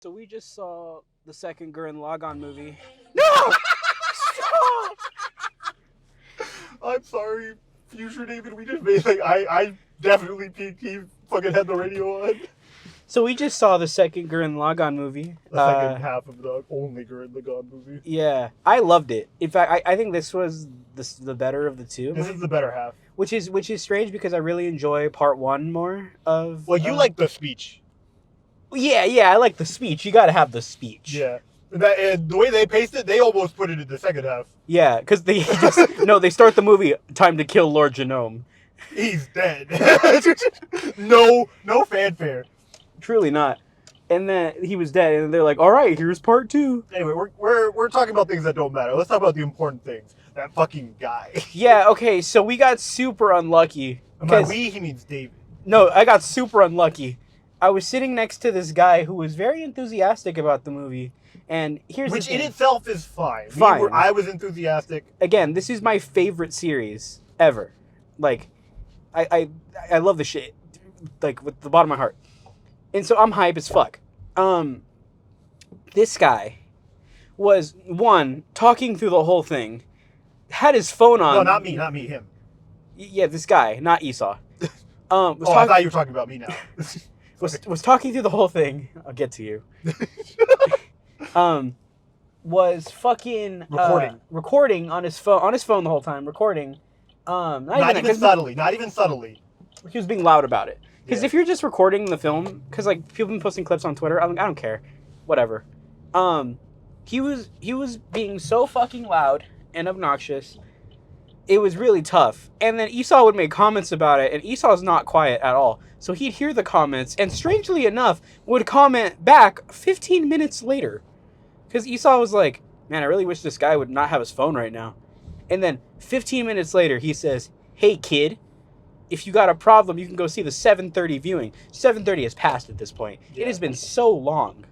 So we just saw the second Gurren Lagann movie. No! Stop! I'm sorry, future David. We just made I definitely peaked. He fucking had the radio on. So we just saw the second Gurren Lagann movie. The second half of the only Gurren Lagann movie. Yeah, I loved it. In fact, I think this was the better of the two. This is the better half. Which is strange because I really enjoy part one more of. Well, you like the speech. Yeah, I like the speech. You got to have the speech. Yeah. And the way they paced it, they almost put it in the second half. Yeah, because they they start the movie, time to kill Lord Genome. He's dead. No fanfare. Truly not. And then he was dead, and they're like, all right, here's part two. Anyway, we're talking about things that don't matter. Let's talk about the important things. That fucking guy. Yeah, okay, so we got super unlucky. And by we, he means David. No, I got super unlucky. I was sitting next to this guy who was very enthusiastic about the movie. And here's Which the thing. in itself is fine. Fine. I was enthusiastic. Again, this is my favorite series ever. Like, I love the shit. Like, with the bottom of my heart. And so I'm hype as fuck. This guy was, one, talking through the whole thing. Had his phone on. No, not me, him. Yeah, this guy, not Esau. I thought you were talking about me now. was talking through the whole thing. I'll get to you. Was fucking recording on his phone the whole time, recording. Not even subtly. He was being loud about it. Because Yeah. if you're just recording the film, because like people have been posting clips on Twitter, I don't care, whatever. He was being so fucking loud and obnoxious. It was really tough. And then Esau would make comments about it, and Esau's not quiet at all. So he'd hear the comments, and strangely enough, would comment back 15 minutes later. Because Esau was like, man, I really wish this guy would not have his phone right now. And then 15 minutes later, he says, hey, kid, if you got a problem, you can go see the 7:30 viewing. 7:30 has passed at this point. Yeah. It has been so long.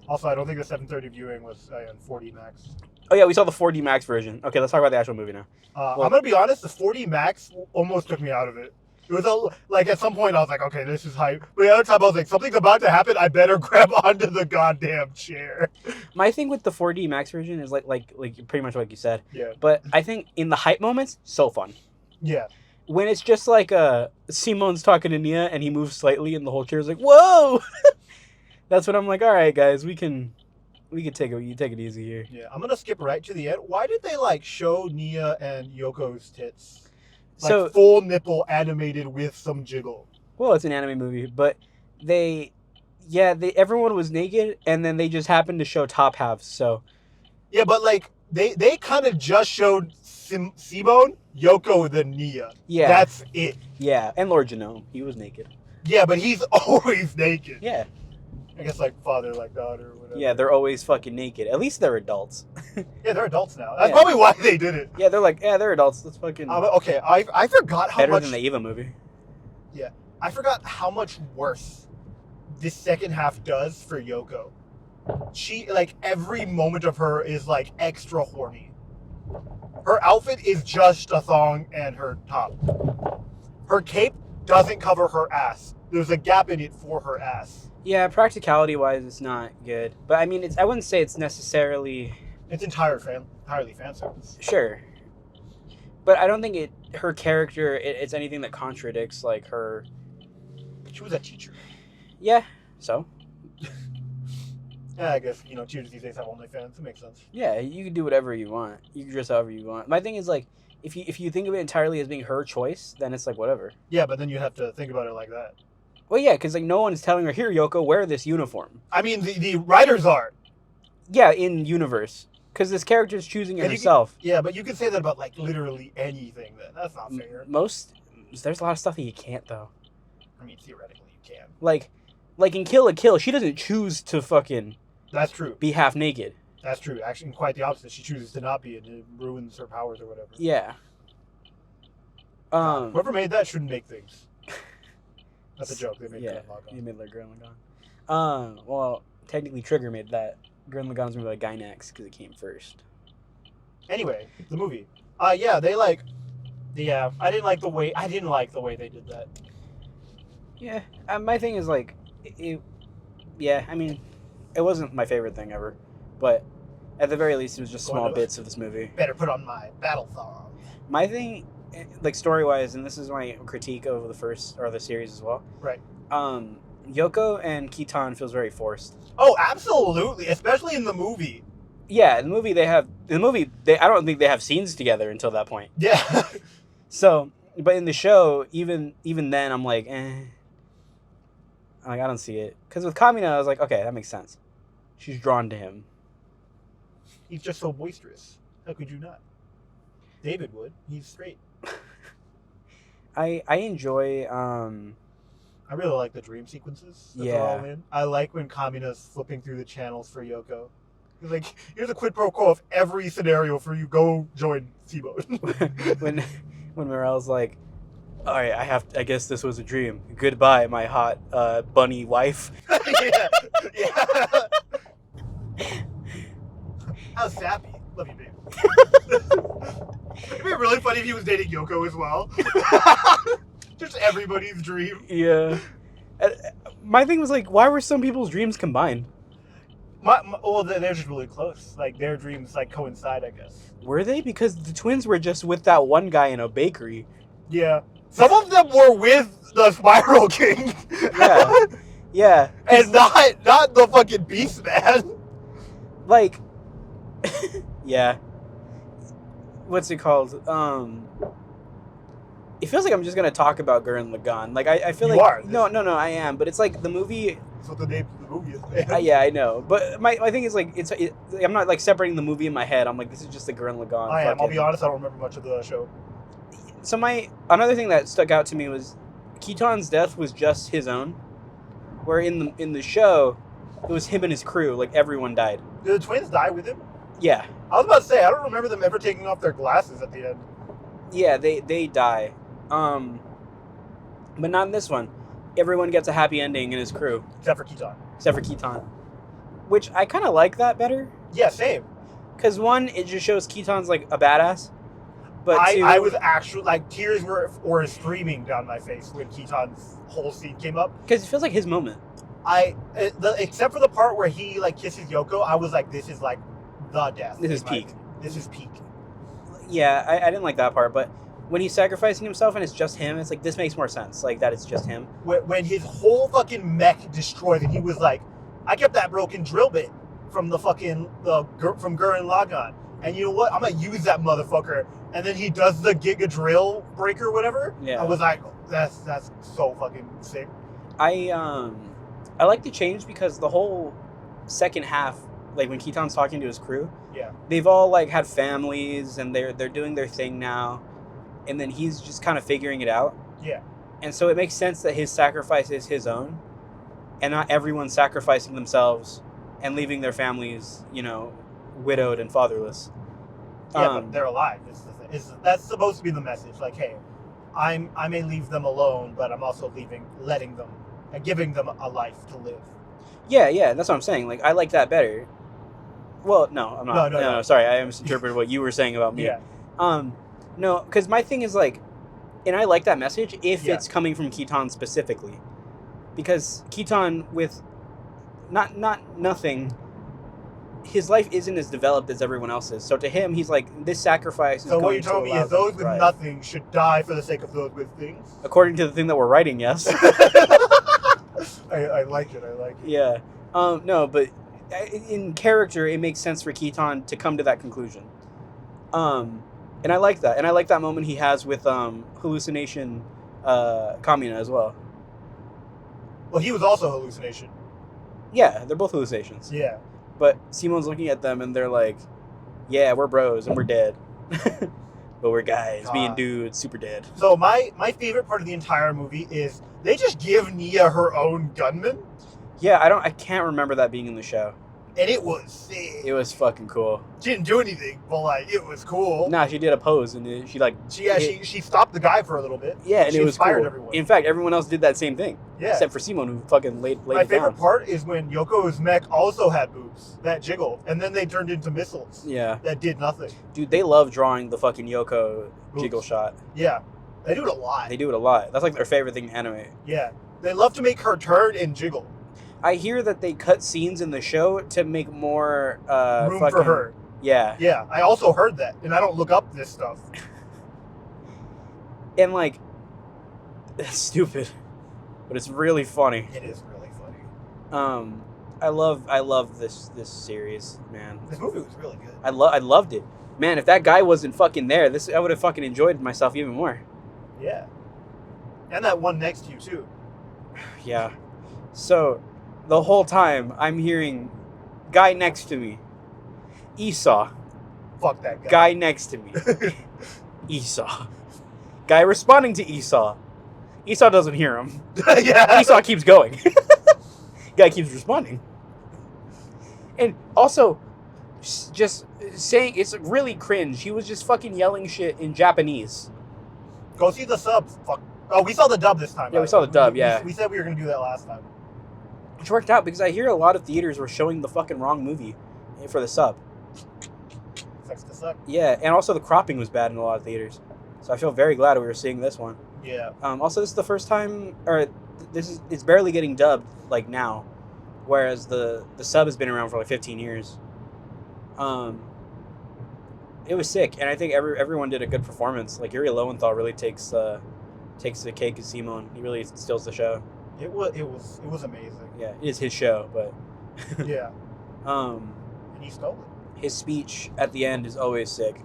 Also, I don't think the 7:30 viewing was on 4D Max. Oh, yeah, we saw the 4D Max version. Okay, let's talk about the actual movie now. I'm going to be honest, the 4D Max almost took me out of it. It was like at some point I was like, okay, this is hype. But the other time I was like, something's about to happen. I better grab onto the goddamn chair. My thing with the 4D Max version is like pretty much like you said. Yeah. But I think in the hype moments, so fun. Yeah. When it's just like Simon's talking to Nia and he moves slightly and the whole chair's like, whoa! That's when I'm like, all right, guys, we can take it easy here. Yeah, I'm gonna skip right to the end. Why did they show Nia and Yoko's tits? So Full nipple animated with some jiggle. Well, it's an anime movie, but everyone was naked and then they just happened to show top halves. So yeah, but they kind of just showed Simone, Yoko, then Nia. Yeah, that's it. Yeah, and Lord Genome, he was naked. Yeah, but he's always naked. Yeah. I guess father, daughter, or whatever. Yeah, they're always fucking naked. At least they're adults. Yeah, they're adults now. That's probably why they did it. Yeah, they're adults. That's fucking... okay, I forgot how better much... than the Eva movie. Yeah. I forgot how much worse this second half does for Yoko. She, every moment of her is, extra horny. Her outfit is just a thong and her top. Her cape doesn't cover her ass. There's a gap in it for her ass. Yeah, practicality-wise, it's not good. But, I mean, I wouldn't say it's necessarily... It's entirely fan service. Sure. But I don't think her character, it's anything that contradicts, her... She was a teacher. Yeah, so? Yeah, I guess, teachers these days have OnlyFans. It makes sense. Yeah, you can do whatever you want. You can dress however you want. My thing is, if you think of it entirely as being her choice, then it's whatever. Yeah, but then you have to think about it like that. Well, yeah, because no one's telling her, here, Yoko, wear this uniform. I mean, the writers are. Yeah, in universe. Because this character's choosing it herself. Yeah, but you can say that about, literally anything, then. That's not fair. There's a lot of stuff that you can't, though. I mean, theoretically, you can. Like in Kill la Kill, she doesn't choose to fucking... That's true. Be half naked. That's true. Actually, quite the opposite. She chooses to not be, and it ruins her powers or whatever. Yeah. Whoever made that shouldn't make things. That's a joke. They made Gurren Lagann. They made Gurren Lagann. Well, technically Trigger made that. Gurren Lagann's movie Gynax because it came first. Anyway, the movie. Yeah, they Yeah, I didn't like the way they did that. Yeah, my thing is I mean, It wasn't my favorite thing ever, but at the very least, it was just Going small to- bits of this movie. Better put on my battle thong. My thing, like story-wise, and this is my critique of the first or the series as well. Right. Yoko and Kitan feels very forced. Oh, absolutely, especially in the movie. Yeah, in the movie I don't think they have scenes together until that point. Yeah. So, but in the show, even then, I'm like, eh. Like, I don't see it. Because with Kamina, I was like, okay, that makes sense. She's drawn to him. He's just so boisterous. How could you not? David would. He's straight. I enjoy. I really like the dream sequences that they're all in. I like when Kamina's flipping through the channels for Yoko. He's like, here's a quid pro quo of every scenario for you. Go join C-Mode. when Morel's like, all right, I guess this was a dream. Goodbye, my hot bunny wife. Yeah. How sappy. Love you, babe. It'd be really funny if he was dating Yoko as well. Just everybody's dream. Yeah. My thing was like, why were some people's dreams combined? Well, they're just really close. Like, their dreams, like, coincide, I guess. Were they? Because the twins were just with that one guy in a bakery. Yeah. Some of them were with the Spiral King. Yeah. Yeah. And not the fucking Beast Man. Like, yeah. What's it called? It feels like I'm just gonna talk about Gurren Lagann. Like I feel You like are. no, I am. But it's like the movie. That's what the name of the movie is. Man. Yeah, I know. But my thing is like I'm not like separating the movie in my head. I'm like, this is just the Gurren Lagann. I am. I'll fucking- be honest. I don't remember much of the show. So another thing that stuck out to me was Kitan's death was just his own, where in the show it was him and his crew. Like everyone died. Did the twins die with him? Yeah, I was about to say I don't remember them ever taking off their glasses at the end. yeah, they die. But not in this one. Everyone gets a happy ending in his crew, Except for Kitan. except for Kitan, which I kind of like that better. Yeah, same. Because one, it just shows Kitan's like a badass. But two, I was actually like tears were streaming down my face when Kitan's whole scene came up. because it feels like his moment. Except for the part where he like kisses Yoko, I was like, this is like the death. This is in my peak. opinion. This is peak. Yeah, I didn't like that part, but when he's sacrificing himself and it's just him, it's like this makes more sense. Like that it's just him. When his whole fucking mech destroyed, and he was like, I kept that broken drill bit from from Gurren Lagann, and you know what? I'm gonna use that motherfucker. And then he does the Giga Drill break or whatever. Yeah. I was like, that's so fucking sick. I like the change because the whole second half, like when Kitan's talking to his crew, Yeah. they've all like had families and they're doing their thing now, and then he's just kind of figuring it out. Yeah. And so it makes sense that his sacrifice is his own, and not everyone sacrificing themselves and leaving their families, widowed and fatherless. Yeah, but they're alive. That's supposed to be the message. Like, hey, I may leave them alone, but I'm also letting them, and giving them a life to live. Yeah, that's what I'm saying. Like, I like that better. Well, no, I'm not. No. Sorry, I misinterpreted what you were saying about me. Yeah. No, because my thing is like, and I like that message if Yeah. it's coming from Kitan specifically, because Kitan with nothing, his life isn't as developed as everyone else's. So to him, he's like, this sacrifice is So what going you're to telling me allow is them those to with thrive. nothing should die for the sake of those with things? According to the thing that we're writing, yes. I like it. Yeah. No, but in character, it makes sense for Kitan to come to that conclusion. And I like that. And I like that moment he has with hallucination Kamina as well. Well, he was also a hallucination. Yeah, they're both hallucinations. Yeah. But Simon's looking at them and they're like, yeah, we're bros and we're dead. But we're guys, being dudes, super dead. So my favorite part of the entire movie is they just give Nia her own gunman, Yeah, I can't remember that being in the show. and it was sick. It was fucking cool. She didn't do anything, but like it was cool. Nah, she did a pose and she like... She stopped the guy for a little bit. Yeah, and she it was inspired cool. everyone. In fact, everyone else did that same thing. Yeah. Except for Simon, who fucking laid My it favorite down. part is when Yoko's mech also had boobs that jiggled, and then they turned into missiles Yeah. that did nothing. Dude, they love drawing the fucking Yoko Boobs. jiggle shot. Yeah, they do it a lot. They do it a lot. That's like their favorite thing to animate. Yeah, they love to make her turn and jiggle. I hear that they cut scenes in the show to make more room for her. Yeah. Yeah, I also heard that, and I don't look up this stuff. And like, it's stupid, but it's really funny. It is really funny. I love this series, man. This movie was really good. I loved it, man. If that guy wasn't fucking there, I would have fucking enjoyed myself even more. Yeah, and that one next to you too. Yeah. So, the whole time I'm hearing, guy next to me, Esau. Fuck that guy. Guy next to me, Esau. Guy responding to Esau. Esau doesn't hear him. Yeah. Esau keeps going. Guy keeps responding. And also, just saying, it's really cringe. He was just fucking yelling shit in Japanese. Go see the sub. Fuck. Oh, we saw the dub this time. Yeah, we saw the dub, yeah. We said we were going to do that last time. Which worked out because I hear a lot of theaters were showing the fucking wrong movie for the sub. Sucks to suck. Yeah, and also the cropping was bad in a lot of theaters. So I feel very glad we were seeing this one. Yeah. Also, this is the first time, or it's barely getting dubbed like now, whereas the sub has been around for like 15 years. It was sick, and I think everyone did a good performance. Like Yuri Lowenthal really takes the cake as Simon. He really steals the show. It was amazing. Yeah, it is his show, but yeah. And he stole it. His speech at the end is always sick.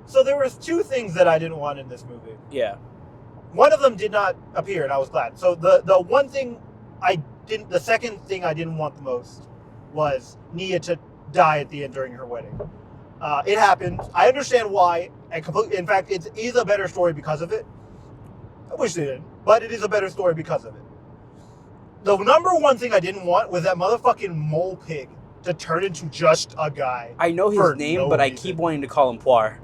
So there was two things that I didn't want in this movie. Yeah. One of them did not appear, and I was glad. So the one thing the second thing I didn't want the most was Nia to die at the end during her wedding. It happened. I understand why. In fact, it is a better story because of it. I wish they didn't, but it is a better story because of it. The number one thing I didn't want was that motherfucking mole pig to turn into just a guy. I know his name, but I keep wanting to call him Poir.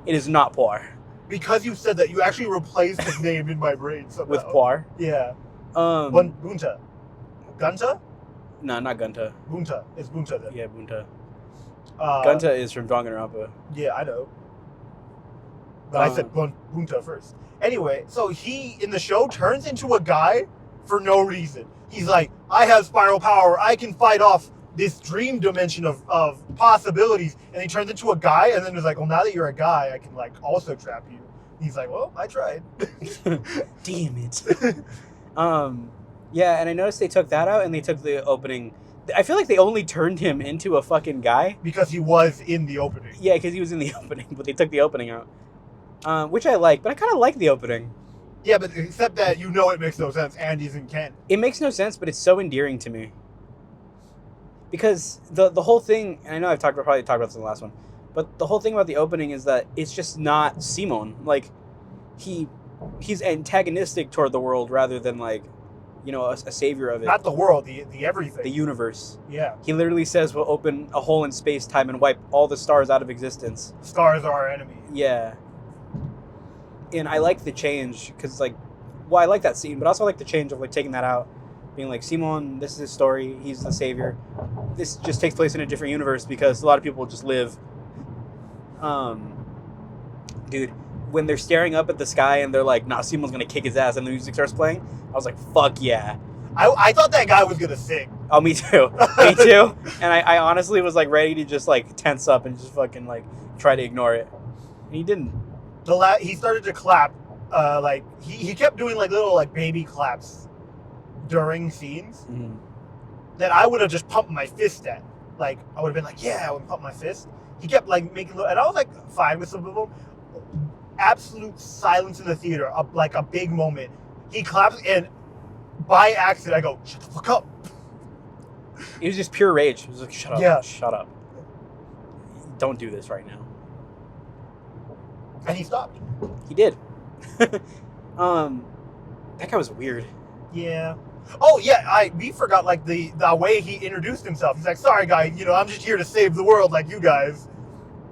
It is not Poir. Because you said that, you actually replaced his name in my brain somehow. With Poir? Yeah. Bunta. Gunta? No, not Gunta. Bunta. It's Bunta then. Yeah, Bunta. Gunta is from Danganronpa. Yeah, I know. But I said Bunta first. Anyway, so he, in the show, turns into a guy for no reason. He's like, I have spiral power. I can fight off this dream dimension of possibilities. And he turns into a guy, and then he's like, well, now that you're a guy, I can, like, also trap you. He's like, well, I tried. Damn it. Yeah, and I noticed they took that out, and they took the opening. I feel like they only turned him into a fucking guy. Because he was in the opening. Yeah, because he was in the opening, but they took the opening out. Which I like, but I kind of like the opening. Yeah, but except that it makes no sense. Andy's in Kent. It makes no sense, but it's so endearing to me. Because the whole thing, and I know I've probably talked about this in the last one, but the whole thing about the opening is that it's just not Simon. Like, he's antagonistic toward the world rather than, like, you know, a savior of it. Not the world, the everything. The universe. Yeah. He literally says we'll open a hole in space-time and wipe all the stars out of existence. Stars are our enemy. Yeah. And I like the change, because, like, well, I like that scene, but also I like the change of, like, taking that out. Being like, Simon, this is his story, he's the savior. This just takes place in a different universe, because a lot of people just live. Dude, when they're staring up at the sky and they're like, nah, Simon's gonna kick his ass, and the music starts playing, I was like, fuck yeah. I thought that guy was gonna sing. Oh, me too. Me too. And I honestly was, like, ready to just, like, tense up and just fucking, like, try to ignore it. And he didn't. He started to clap, like, he kept doing, like, little, like, baby claps during scenes that I would have just pumped my fist at. Like, I would have been like, yeah, I would pump my fist. He kept, like, making little, and I was, like, fine with some of them. Absolute silence in the theater, like a big moment. He claps, and by accident, I go, shut the fuck up. It was just pure rage. It was like, shut up, yeah. Shut up. Don't do this right now. And he stopped. He did. That guy was weird. Yeah. Oh, yeah, we forgot, like, the way he introduced himself. He's like, sorry, guy, I'm just here to save the world like you guys.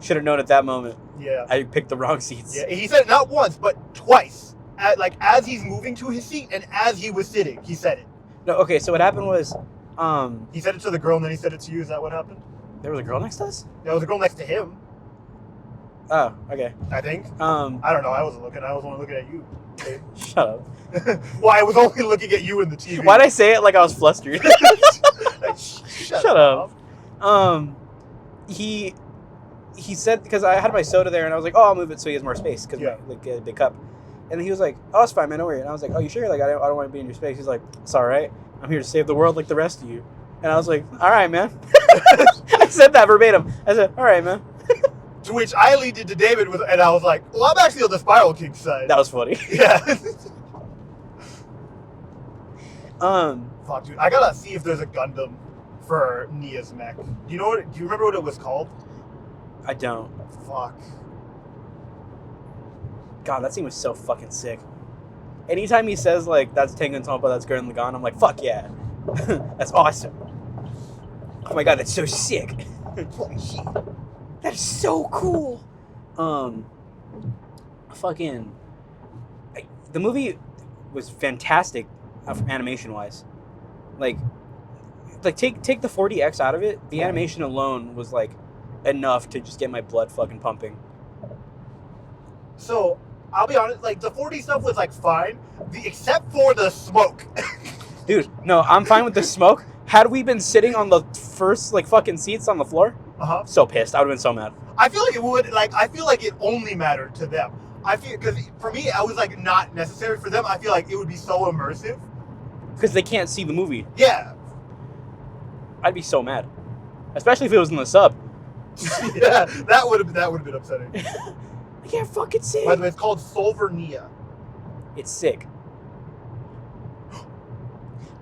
Should have known at that moment. Yeah. I picked the wrong seats. Yeah, he said it not once, but twice. As he's moving to his seat and as he was sitting, he said it. No, okay, so what happened was... he said it to the girl and then he said it to you. Is that what happened? There was a girl next to us? There was a girl next to him. Oh, okay. I think. I don't know. I wasn't looking. I was only looking at you. Okay. Shut up. Well, I was only looking at you in the TV. Why'd I say it like I was flustered? Shut up. He said, because I had my soda there and I was like, oh, I'll move it so he has more space because like a big cup. And he was like, oh, it's fine, man, don't worry. And I was like, oh, you sure? Like, I don't want to be in your space. He's like, it's all right. I'm here to save the world like the rest of you. And I was like, all right, man. I said that verbatim. I said, all right, man. To which I leaned into David and I was like, well, I'm actually on the Spiral King side. That was funny. Yeah. Fuck, dude. I gotta see if there's a Gundam for Nia's mech. Do you remember what it was called? I don't. Fuck. God, that scene was so fucking sick. Anytime he says, like, that's Tengen Toppa, that's Gurren Lagann, I'm like, fuck yeah. That's awesome. Oh my god, that's so sick. Holy shit. That is so cool. The movie was fantastic animation-wise. Like take the 4DX out of it, the animation alone was, like, enough to just get my blood fucking pumping. So, I'll be honest, like, the 4D stuff was, like, fine, except for the smoke. Dude, no, I'm fine with the smoke. Had we been sitting on the first, like, fucking seats on the floor, so pissed. I would have been so mad. I feel like it would, like, I feel like it only mattered to them. Because for me, I was, like, not necessary for them. I feel like it would be so immersive. Because they can't see the movie. Yeah. I'd be so mad. Especially if it was in the sub. Yeah, that would have been upsetting. I can't fucking see. By the way, it's called Solver Nia. It's sick.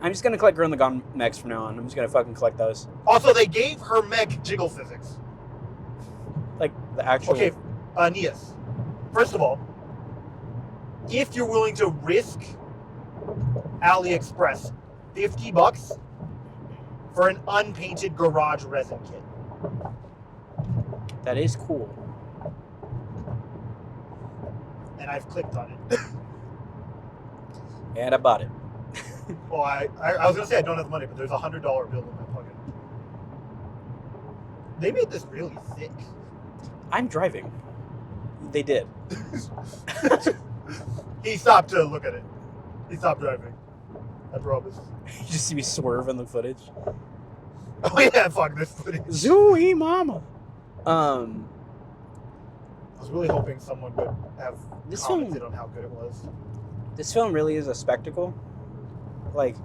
I'm just gonna collect Gurren Lagann mechs from now on. I'm just gonna fucking collect those. Also, they gave her mech jiggle physics. Like the actual. Okay, Nia's. First of all, if you're willing to risk AliExpress $50 for an unpainted garage resin kit. That is cool. And I've clicked on it. And I bought it. Well, I was going to say I don't have the money, but there's a $100 bill in my pocket. They made this really thick. I'm driving. They did. He stopped to look at it. He stopped driving. I promise. You just see me swerve in the footage. Oh yeah, fuck this footage. Zooey mama. I was really hoping someone would have this commented film, on how good it was. This film really is a spectacle. Like,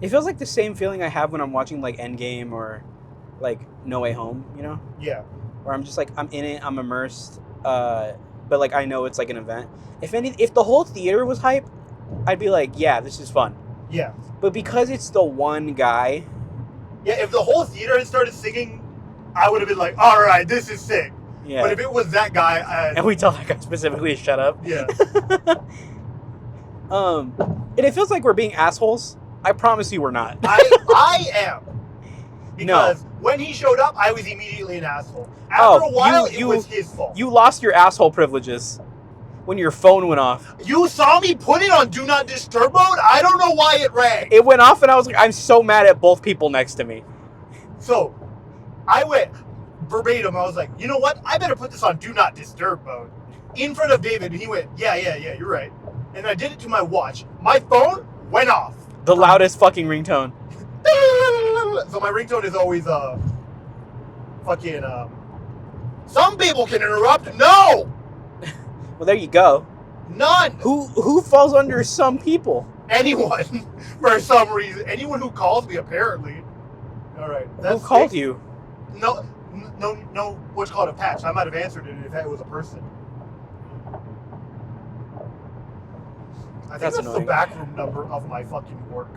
it feels like the same feeling I have when I'm watching, like, Endgame or, like, No Way Home, you know? Yeah. Where I'm just like, I'm in it, I'm immersed, but, like, I know it's, like, an event. If the whole theater was hype, I'd be like, yeah, this is fun. Yeah. But because it's the one guy... Yeah, if the whole theater had started singing, I would have been like, all right, this is sick. Yeah. But if it was that guy... And we tell that guy specifically to shut up. Yeah. And it feels like we're being assholes. I promise you we're not. I am. Because No. when he showed up, I was immediately an asshole. After a while, it was his fault. You lost your asshole privileges when your phone went off. You saw me put it on Do Not Disturb mode? I don't know why it rang. It went off and I was like, I'm so mad at both people next to me. So, I went verbatim. I was like, you know what? I better put this on Do Not Disturb mode. In front of David, and he went, yeah, you're right. And I did it to my watch. My phone went off. The loudest fucking ringtone. So my ringtone is always, some people can interrupt. No! Well, there you go. None! Who falls under some people? Anyone, for some reason. Anyone who calls me, apparently. All right. Who called you? No, what's called a patch. I might have answered it if it was a person. I think that's the backroom number of my fucking work.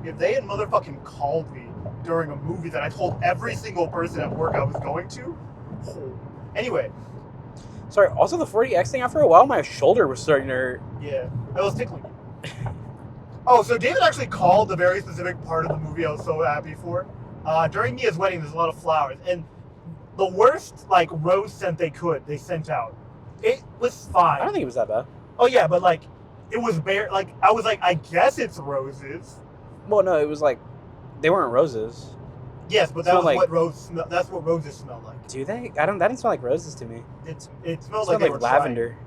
If they had motherfucking called me during a movie that I told every single person at work I was going to. Anyway. Sorry, also the 40X thing, after a while, my shoulder was starting to hurt. Yeah, it was tickling you. Oh, so David actually called the very specific part of the movie I was so happy for. During Nia's wedding, there's a lot of flowers. And the worst, like, rose scent they sent out. It was fine. I don't think it was that bad. Oh, yeah, but, like, it was bare. Like, I was like, I guess it's roses. Well, no, it was like, they weren't roses. Yes, but Smell like- that's what roses smell like. Do they? That didn't smell like roses to me. It smells It like smelled they like were lavender.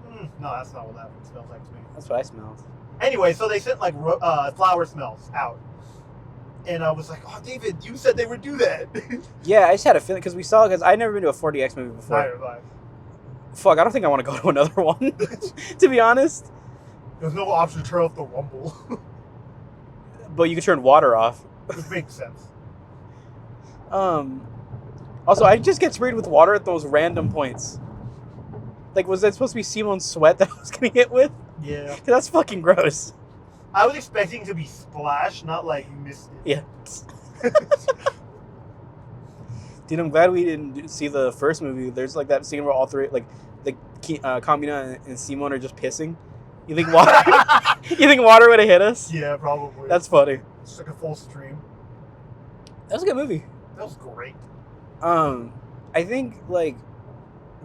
trying. No, that's not what lavender smells like to me. That's what I smelled. Anyway, so they sent like flower smells out, and I was like, "Oh, David, you said they would do that." Yeah, I just had a feeling because I'd never been to a 4DX movie before. Neither have I. Fuck, I don't think I want to go to another one. To be honest. There's no option to turn off the rumble, But you can turn water off. which makes sense. Also, I just get sprayed with water at those random points. Like, was that supposed to be Simone's sweat that I was getting hit with? Yeah, That's fucking gross. I was expecting to be splashed, not like misted. Yeah. Dude, I'm glad we didn't see the first movie. There's like that scene where all three, like, Kamina and Simone are just pissing. You think water? You think water would have hit us? Yeah, probably. That's funny. It's like a full stream. That was a good movie. That was great. I think like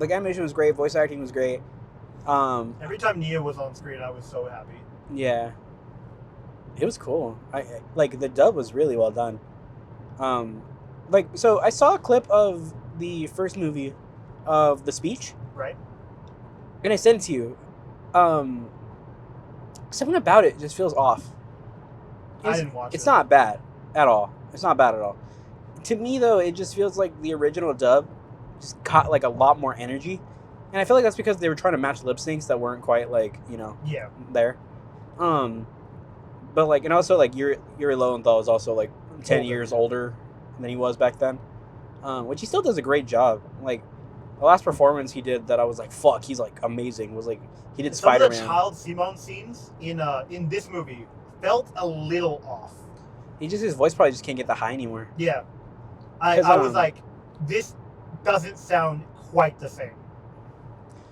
animation was great, voice acting was great. Every time Nia was on screen, I was so happy. Yeah, it was cool. I like the dub was really well done. So I saw a clip of the first movie of the speech, Right? and I sent it to you. Something about it just feels off. I didn't watch it. It's not bad at all. It's not bad at all. To me, though, it just feels like the original dub just caught like a lot more energy, and I feel like that's because they were trying to match lip syncs that weren't quite like Yeah. there. But like, and also like Yuri Lowenthal is also like 10 Older. years older than he was back then, which he still does a great job. Like the last performance he did that I was like, fuck, he's like amazing. Was like he did Some of the Spider-Man. child Simone scenes in this movie felt a little off. His voice probably just can't get the high anymore. Yeah. I 'Cause, was like, this doesn't sound quite the same.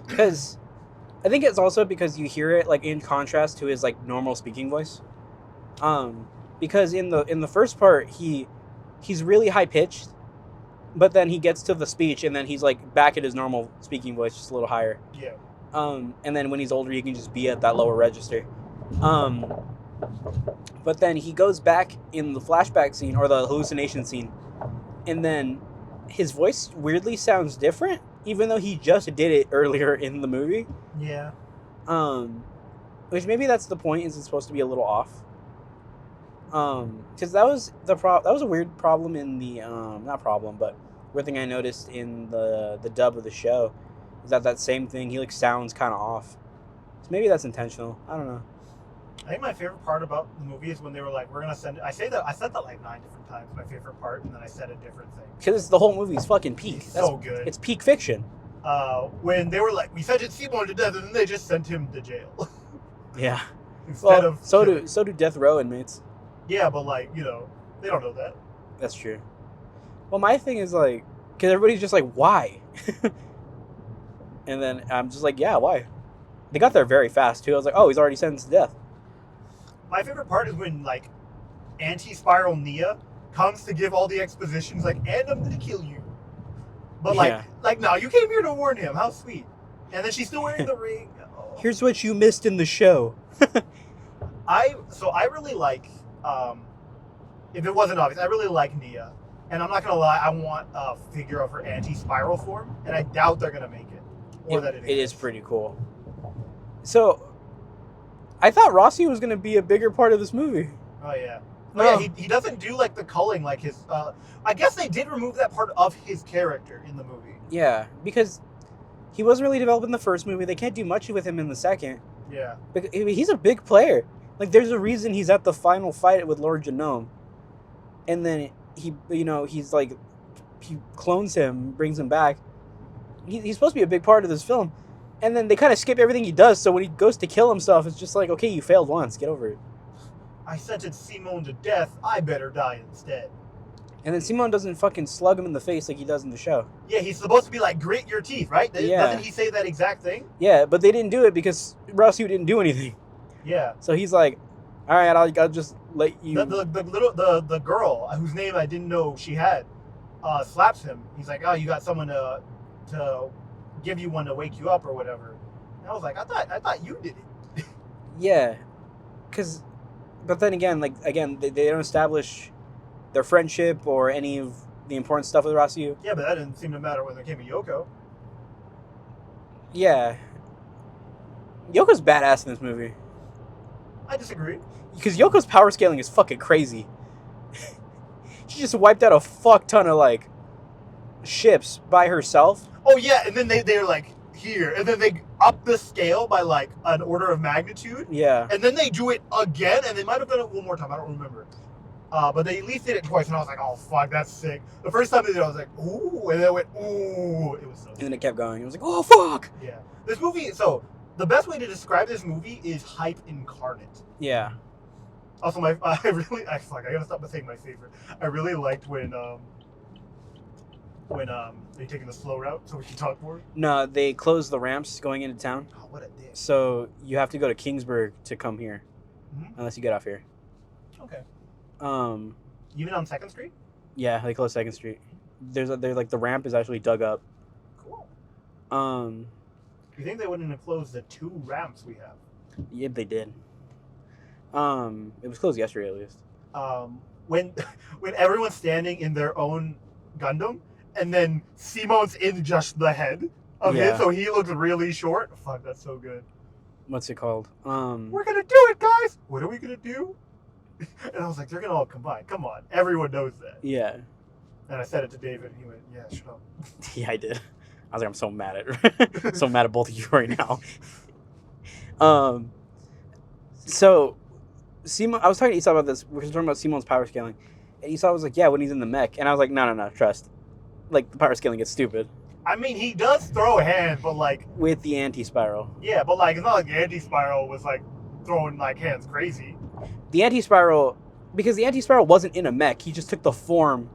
Because I think it's also because you hear it like in contrast to his like normal speaking voice. Because in the first part he's really high pitched, but then he gets to the speech and then he's like back at his normal speaking voice, just a little higher. Yeah. And then when he's older, he can just be at that lower register. But then he goes back in the flashback scene or the hallucination scene, and then his voice weirdly sounds different, even though he just did it earlier in the movie. Yeah. Which maybe that's the point, is it's supposed to be a little off. Because that was that was a weird problem in the not problem, but weird thing I noticed in the dub of the show is that same thing, he like sounds kind of off. So maybe that's intentional. I don't know. I think my favorite part about the movie is when they were like, we're gonna send it. I said that like 9 different times, my favorite part, and then I said a different thing. Because the whole movie's fucking peak. It's so good. It's peak fiction. When they were like, we sentenced Simone to death, and then they just sent him to jail. Yeah. Instead Well, of so do death row inmates. Yeah, but like, they don't know that. That's true. Well, my thing is like, because everybody's just like, why? And then I'm just like, yeah, why? They got there very fast too. I was like, oh, he's already sentenced to death. My favorite part is when like anti-spiral Nia comes to give all the expositions, like, and I'm gonna kill you. But Yeah. no, you came here to warn him. How sweet. And then she's still wearing the ring. Oh. Here's what you missed in the show. I really like, if it wasn't obvious, I really like Nia. And I'm not gonna lie, I want a figure of her anti-spiral form, and I doubt they're gonna make it. Or that It is exists. pretty cool. So, I thought Rossi was going to be a bigger part of this movie. Oh yeah. No. Oh yeah, he doesn't do like the culling like his I guess they did remove that part of his character in the movie. Yeah, because he wasn't really developed in the first movie. They can't do much with him in the second. Yeah. But he's a big player. Like, there's a reason he's at the final fight with Lord Genome. And then he's like, he clones him, brings him back. He's supposed to be a big part of this film. And then they kind of skip everything he does, so when he goes to kill himself, it's just like, okay, you failed once, get over it. I sentenced Simone to death, I better die instead. And then Simone doesn't fucking slug him in the face like he does in the show. Yeah, he's supposed to be like, grit your teeth, right? Yeah. Doesn't he say that exact thing? Yeah, but they didn't do it because Rossi didn't do anything. Yeah. So he's like, all right, I'll just let you... The girl whose name I didn't know she had slaps him. He's like, oh, you got someone to give you one to wake you up or whatever. And I was like, I thought you did it. Yeah, but then again, they don't establish their friendship or any of the important stuff with Rasu. Yeah, but that didn't seem to matter when it came to Yoko. Yeah. Yoko's badass in this movie. I disagree. Because Yoko's power scaling is fucking crazy. She just wiped out a fuck ton of, like, ships by herself. Oh, yeah, and then they're like, here. And then they up the scale by, like, an order of magnitude. Yeah. And then they do it again, and they might have done it one more time. I don't remember. But they at least did it twice, and I was like, oh, fuck, that's sick. The first time they did it, I was like, ooh, and then it went, ooh. It was so sick. And then it kept going. It was like, oh, fuck! Yeah. This movie, so, the best way to describe this movie is hype incarnate. Yeah. Also, I gotta stop saying my favorite. I really liked when they taking the slow route so we can talk more. No, they closed the ramps going into town. Oh, what a dick. So you have to go to Kingsburg to come here. Mm-hmm. Unless you get off here. Okay. Even on 2nd Street? Yeah, they closed 2nd Street. They're like the ramp is actually dug up. Cool. You think they wouldn't have closed the 2 ramps we have? Yeah, they did. It was closed yesterday at least. When everyone's standing in their own Gundam, and then Simon's in just the head of it, so he looks really short. Fuck, that's so good. What's it called? We're gonna do it, guys! What are we gonna do? And I was like, they're gonna all combine. Come on, everyone knows that. Yeah. And I said it to David, and he went, yeah, shut up. Yeah, I did. I was like, I'm so mad at so mad at both of you right now. So Simon, I was talking to Esau about this. We were talking about Simon's power scaling, and Esau was like, "Yeah, when he's in the mech," and I was like, "No, trust. Like the power scaling gets stupid." I mean, he does throw hands, but like with the anti-spiral. Yeah, but like it's not like the anti-spiral was like throwing like hands crazy. The anti-spiral, because the anti-spiral wasn't in a mech, he just took the form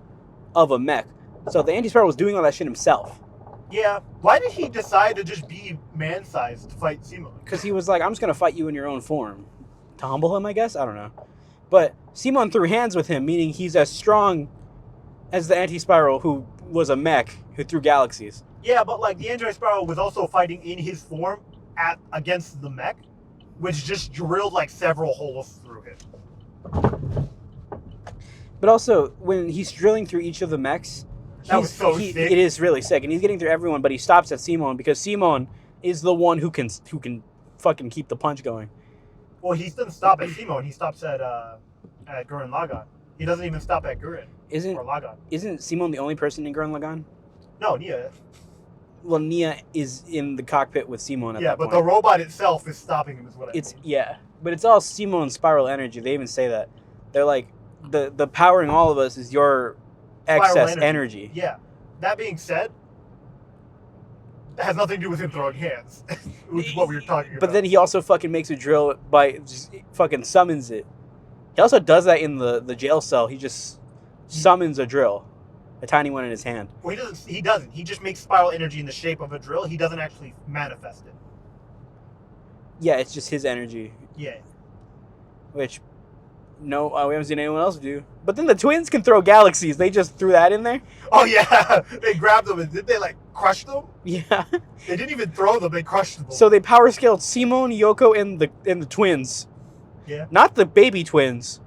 of a mech. So the anti-spiral was doing all that shit himself. Yeah. Why did he decide to just be man-sized to fight Simon? Because he was like, I'm just going to fight you in your own form. To humble him, I guess? I don't know. But Simon threw hands with him, meaning he's as strong as the anti-spiral who was a mech who threw galaxies. Yeah, but like the anti-spiral was also fighting in his form against the mech, which just drilled like several holes through him. But also, when he's drilling through each of the mechs, that was so sick. It is really sick, and he's getting through everyone, but he stops at Simon because Simon is the one who can fucking keep the punch going. Well, he doesn't stop at Simon. He stops at Gurren Lagann. He doesn't even stop at Gurren or Lagann. Isn't Simon the only person in Gurren Lagann? No, Nia. Well, Nia is in the cockpit with Simon at that point. Yeah, but the robot itself is stopping him, is what I mean. Yeah, but it's all Simon's spiral energy. They even say that. They're like, the powering all of us is your excess energy. Yeah. That being said, it has nothing to do with him throwing hands, which is what we were talking about. But then he also fucking makes a drill by just fucking summons it. He also does that in the jail cell. He just summons a drill. A tiny one in his hand. Well, he doesn't. He just makes spiral energy in the shape of a drill. He doesn't actually manifest it. Yeah, it's just his energy. Yeah. Which, no, we haven't seen anyone else do. But then the twins can throw galaxies. They just threw that in there. Oh, yeah. They grabbed them and did they, like, crush them? Yeah. They didn't even throw them. They crushed them. So they power scaled Simon, Yoko, and the twins. Yeah. Not the baby twins.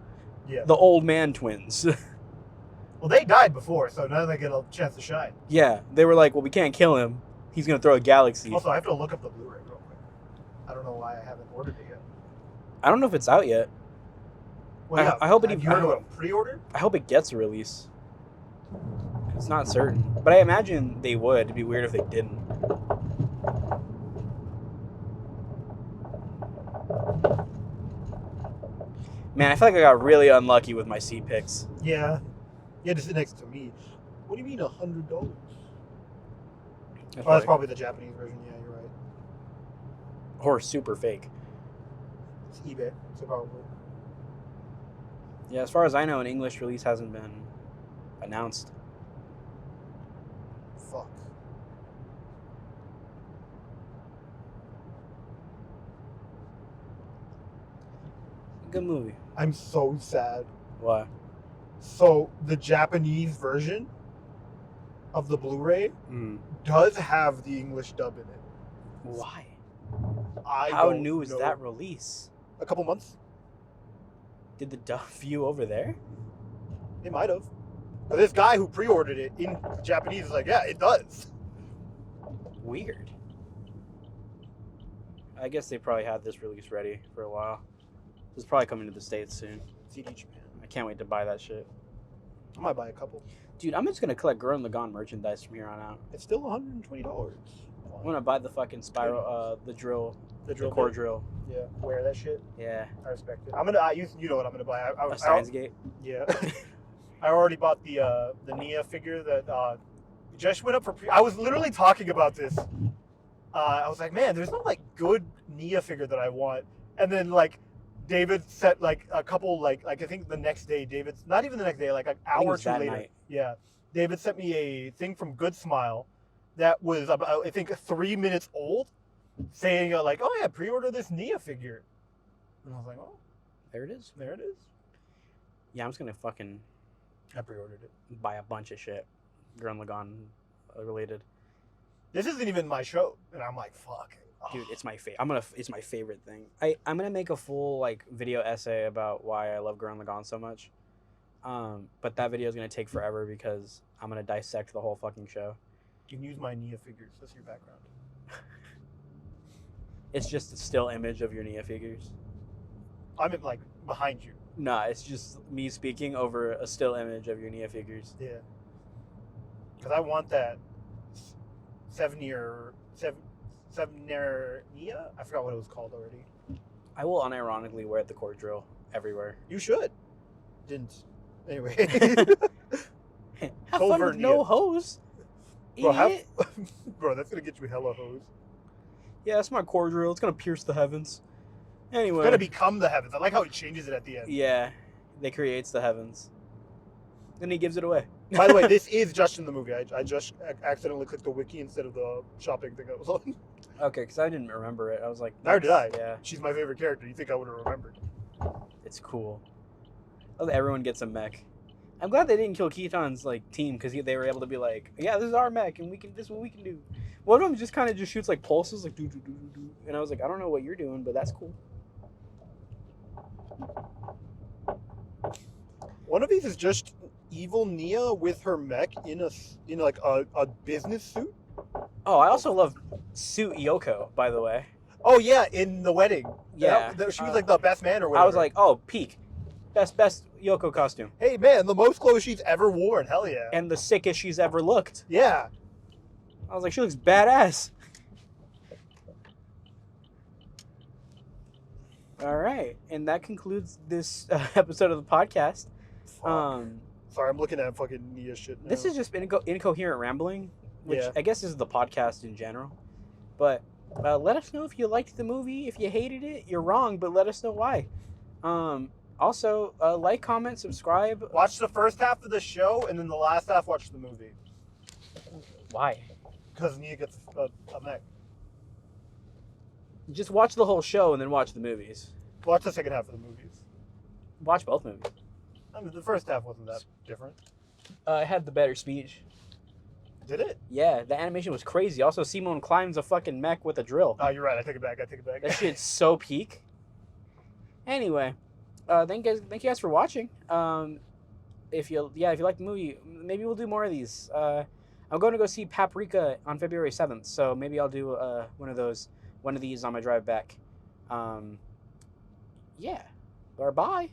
Yeah. The old man twins. Well, they died before, so now they get a chance to shine. Yeah. They were like, well, we can't kill him. He's going to throw a galaxy. Also, I have to look up the Blu-ray real quick. I don't know why I haven't ordered it yet. I don't know if it's out yet. Well, yeah, I hope it have you heard of a pre-order? I hope it gets a release. It's not certain. But I imagine they would. It'd be weird if they didn't. Man, I feel like I got really unlucky with my seat picks. Yeah. You had to sit next to me. What do you mean $100? That's probably the Japanese version. Yeah, you're right. Or super fake. It's eBay, so probably. Yeah, as far as I know, an English release hasn't been announced. Fuck. Good movie. I'm so sad. Why? So, the Japanese version of the Blu-ray does have the English dub in it. Why? How new is that release? A couple months. Did the dub view over there? It might have. But this guy who pre-ordered it in Japanese is like, yeah, it does. Weird. I guess they probably had this release ready for a while. It's probably coming to the States soon. CD Japan. I can't wait to buy that shit. I might buy a couple. Dude, I'm just gonna collect Gurren Lagann merchandise from here on out. It's still $120. I'm gonna buy the fucking spiral, the drill, the core drill. Yeah, wear that shit. Yeah. I respect it. I'm gonna. You know what I'm gonna buy? A Steins Gate. Yeah. I already bought the Nia figure that just went up for pre. I was literally talking about this. I was like, man, there's no like good Nia figure that I want. And then like David sent like a couple like I think the next day. David's not even the next day, like an hour or two later. Night. Yeah. David sent me a thing from Good Smile that was about I think 3 minutes old, saying like, oh yeah, pre-order this Nia figure. And I was like, oh, There it is. there it is. Yeah, I'm just gonna fucking I pre-ordered it. buy a bunch of shit, Gurren Lagann related. This isn't even my show, and I'm like, fuck. Dude, it's my it's my favorite thing. I'm gonna make a full like video essay about why I love Gurren Lagann so much. But that video is gonna take forever because I'm gonna dissect the whole fucking show. You can use my Nia figures. That's your background. It's just a still image of your Nia figures. I'm in, like behind you. Nah, it's just me speaking over a still image of your Nia figures. Yeah. Because I want that 7-year Nia. I forgot what it was called already. I will unironically wear the core drill everywhere. You should. Didn't. Anyway. Have fun with no hose. Bro, bro, that's gonna get you hella hose. Yeah, that's my core drill. It's gonna pierce the heavens. Anyway. It's gonna become the heavens. I like how he changes it at the end. Yeah, they creates the heavens. Then he gives it away. By the way, this is just in the movie. I just accidentally clicked the wiki instead of the shopping thing that was on. Okay, because I didn't remember it. I was like, neither did I. Yeah. She's my favorite character. You think I would have remembered? It's cool. I love that everyone gets a mech. I'm glad they didn't kill Keaton's like team because they were able to be like, yeah, this is our mech and this is what we can do. One of them just kind of just shoots like pulses, like do do do do do, and I was like, I don't know what you're doing, but that's cool. One of these is just evil Nia with her mech in like a business suit. Oh, I also love Suit Yoko, by the way. Oh yeah, in the wedding. Yeah, she was like the best man or whatever. I was like, oh, peak, best Yoko costume, hey man, the most clothes she's ever worn. Hell yeah. and the sickest she's ever looked. Yeah. I was like, she looks badass. All right, and that concludes this episode of the podcast. Sorry, I'm looking at fucking Nia shit now. This is just incoherent rambling, which Yeah. I guess is the podcast in general. But let us know if you liked the movie. If you hated it, you're wrong, but let us know why. Also, like, comment, subscribe. Watch the first half of the show, and then the last half watch the movie. Why? Because Nia gets a mech. Just watch the whole show and then watch the movies. Watch the second half of the movies. Watch both movies. I mean, the first half wasn't that different. It had the better speech. Did it? Yeah, the animation was crazy. Also, Simone climbs a fucking mech with a drill. Oh, you're right. I take it back. That shit's so peak. Anyway, thank you guys for watching. If you like the movie, maybe we'll do more of these. I'm going to go see Paprika on February 7th, so maybe I'll do one of these on my drive back. Yeah. Or bye.